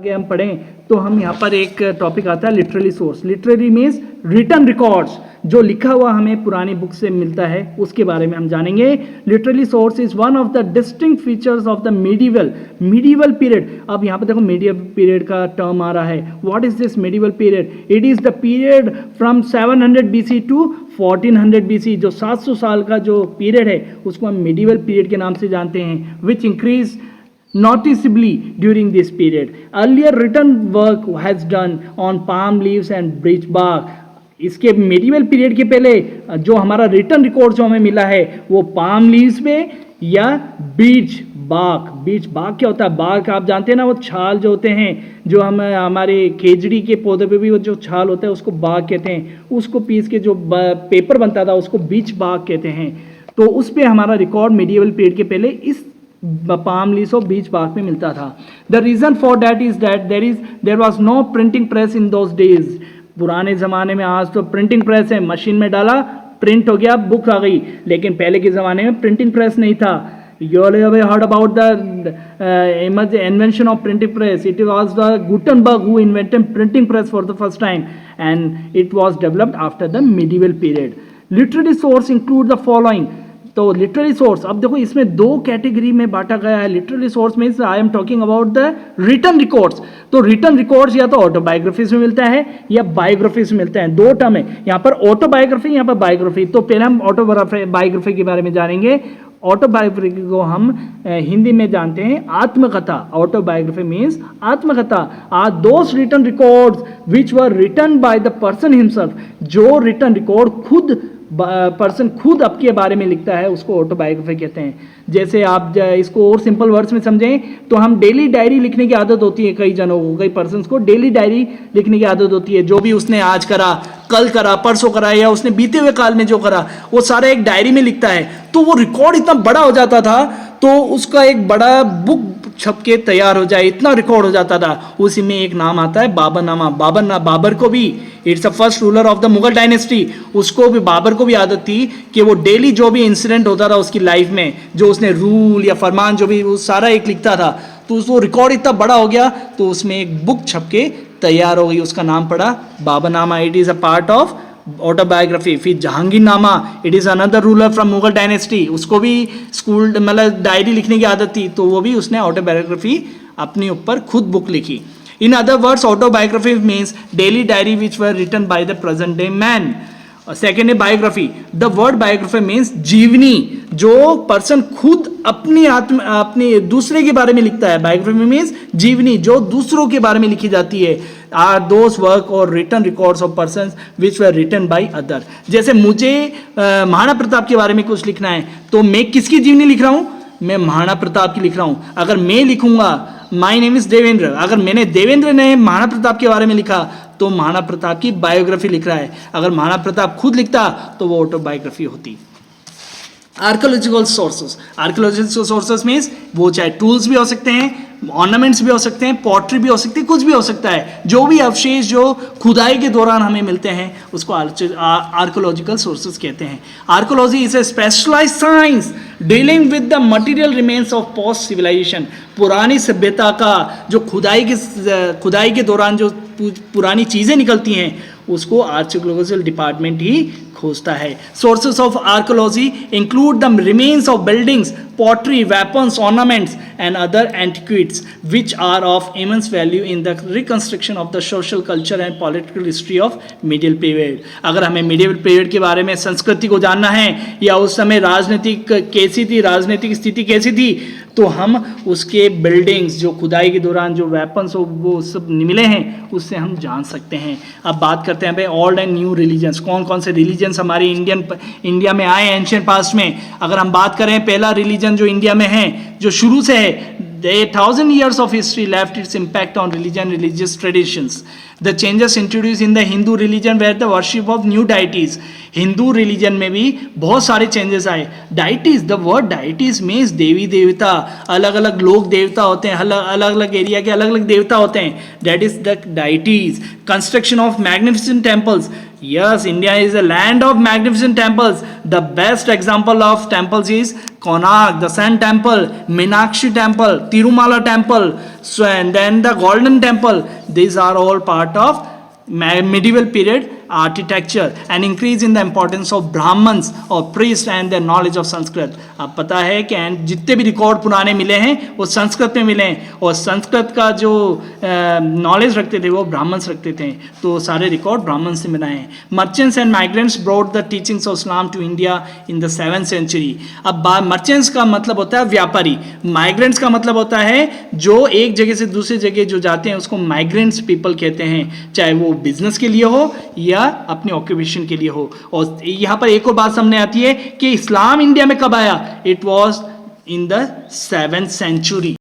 आगे हम पढ़ें तो हम यहाँ पर एक टॉपिक आता है literary source. Literary means written records, जो लिखा हुआ हमें पुरानी बुक से मिलता है उसके बारे में हम जानेंगे। Literary source is one of the distinct features of the medieval period. अब यहाँ पर देखो मीडिवल पीरियड का टर्म आ रहा है। What is this medieval period? It is the period from 700 BC to 1400 BC। जो 700 साल का जो पीरियड है उसको हम मीडिवल पीरियड के नाम से जानते हैं, which increase noticeably during this period. Earlier written work has done on palm leaves and birch bark. इसके मेडिवल पीरियड के पहले जो हमारा रिटन रिकॉर्ड जो हमें मिला है वो पाम लीव्स में या बीच बाग क्या होता है? बाग आप जानते हैं ना, वो छाल जो होते हैं, जो हम हमारे खेजड़ी के पौधे पे भी वो जो छाल होता है उसको बाग कहते हैं। उसको पीस के जो पेपर बनता था उसको बीच बाग कहते हैं। तो उस पर हमारा रिकॉर्ड मेडिवल पीरियड के पहले इस पाम लीव्स और बीच बाग में मिलता था। The reason for that is that there was no printing press in those days. पुराने ज़माने में, आज तो प्रिंटिंग प्रेस है, मशीन में डाला प्रिंट हो गया, बुक आ गई, लेकिन पहले के ज़माने में प्रिंटिंग प्रेस नहीं था। You all have heard about the invention of printing press. It was the Gutenberg who invented printing press for the first time, and it was developed after the medieval period. Literary source include the following. तो literary source, अब देखो इसमें दो category में बांटा गया है। Literary source means I am talking about the written records. तो रिटन रिकॉर्ड्स या तो ऑटोबायोग्राफीज में मिलता है या बायोग्राफीज में मिलता है। दो टर्म है यहाँ पर, ऑटोबायोग्राफी, यहाँ पर बायोग्राफी। तो पहले हम ऑटोबायोग्राफी के बारे में जानेंगे। ऑटोबायोग्राफी को हम हिंदी में जानते हैं आत्मकथा। ऑटोबायोग्राफी मीन्स आत्मकथा are those written records which were written by the person himself. जो रिटन रिकॉर्ड पर्सन खुद आपके बारे में लिखता है उसको ऑटोबायोग्राफी कहते हैं। जैसे आप इसको और सिंपल वर्ड्स में समझें तो हम डेली डायरी लिखने की आदत होती है कई जनों को, कई पर्सन्स को डेली डायरी लिखने की आदत होती है। जो भी उसने आज करा, कल करा, परसों करा, या उसने बीते हुए काल में जो करा वो सारा एक डायरी में लिखता है। तो वो रिकॉर्ड इतना बड़ा हो जाता था तो उसका एक बड़ा बुक छप के तैयार हो जाए, इतना रिकॉर्ड हो जाता था। उसी में एक नाम आता है बाबरनामा। बाबर को भी, it's the first ruler of the Mughal dynasty, उसको भी, बाबर को भी आदत थी कि वो डेली जो भी इंसिडेंट होता था उसकी लाइफ में, जो उसने रूल या फरमान जो भी, वो सारा एक लिखता था। तो वो रिकॉर्ड इतना बड़ा हो गया तो उसमें एक बुक छप के तैयार हो गई, उसका नाम पड़ा Baburnama. It is a part of autobiography. फिर Jahangirnama, it is another ruler from Mughal dynasty, उसको भी स्कूल मतलब डायरी लिखने की आदत थी, तो वो भी उसने ऑटोबायोग्राफी अपने ऊपर खुद बुक लिखी। In other words autobiography means daily diary which were written by the present day man. Second है biography. The word biography means jeevani, जो पर्सन खुद अपनी दूसरे के बारे में लिखता है। बायोग्राफी मीन्स जीवनी, जो दूसरों के बारे में लिखी जाती है। आर दोस वर्क और written records of persons which were written by other. जैसे मुझे महाराणा प्रताप के बारे में कुछ लिखना है तो मैं किसकी जीवनी लिख रहा हूँ? मैं महाराणा प्रताप की लिख रहा हूँ। अगर मैं लिखूंगा माई नेम इज देवेंद्र, अगर मैंने देवेंद्र ने महाराणा प्रताप के बारे में लिखा तो महाराणा प्रताप की बायोग्राफी लिख रहा है। अगर महाराणा प्रताप खुद लिखता तो वो ऑटोबायोग्राफी होती। आर्कोलॉजिकल सोर्सेस मीन्स वो चाहे टूल्स भी हो सकते हैं, ऑर्नामेंट्स भी हो सकते हैं, पॉटरी भी हो सकती है, कुछ भी हो सकता है। जो भी अवशेष जो खुदाई के दौरान हमें मिलते हैं उसको आर्कोलॉजिकल सोर्सेस कहते हैं। Archaeology is a specialised science dealing with the material remains of post civilisation. पुरानी सभ्यता का जो खुदाई के दौरान जो पुरानी चीज़ें निकलती हैं उसको आर्कोलॉजिकल डिपार्टमेंट ही खोजता है। Sources of archaeology include the remains of buildings, pottery, weapons, ornaments and other antiquities which are of immense value in the reconstruction of the social culture and political history of medieval period। अगर हमें medieval period के बारे में संस्कृति को जानना है या उस समय राजनीतिक कैसी थी, राजनीतिक स्थिति कैसी थी, तो हम उसके बिल्डिंग्स जो खुदाई के दौरान जो वेपन्स वो सब मिले हैं उससे हम जान सकते हैं। अब बात करते हैं भाई ओल्ड एंड न्यू रिलीजन्स, कौन कौन से रिलीजन्स हमारे इंडिया में आए एंशियंट पास्ट में। अगर हम बात करें पहला रिलीजन जो इंडिया में है, जो शुरू से है, 1000 years of history left its impact on religion, religious traditions. The changes introduced in the Hindu religion were the worship of new deities. Hindu religion में भी बहुत सारे चेंजेस आए। Deities, the word deities means devi devta, अलग अलग लोक देवता होते हैं, अलग अलग एरिया के अलग अलग देवता होते हैं, that is the deities. Construction of magnificent temples, yes, India is a land of magnificent temples. The best example of temples is Konark, the Sun Temple, Meenakshi Temple, Tirumala temple, so, and then the Golden Temple. These are all part of medieval period architecture and increase in the importance of Brahmins or priests and their knowledge of Sanskrit. अब पता है कि जितने भी record पुराने मिले हैं वो संस्कृत में मिले हैं और संस्कृत का जो नॉलेज रखते थे वो ब्राह्मण्स रखते थे, तो सारे रिकॉर्ड ब्राह्मण से मिलाए हैं. Merchants and migrants brought the teachings of Islam to India in the 7th century. अब मर्चेंट्स का मतलब होता है व्यापारी, माइग्रेंट्स का मतलब होता है जो एक जगह से दूसरी जगह जो जाते हैं उसको माइग्रेंट्स पीपल कहते हैं, चाहे वो बिजनेस के लिए हो या अपने ऑक्यूपेशन के लिए हो. और यहाँ पर एक और बात सामने आती है कि इस्लाम इंडिया में कब आया. It was in the 7th century.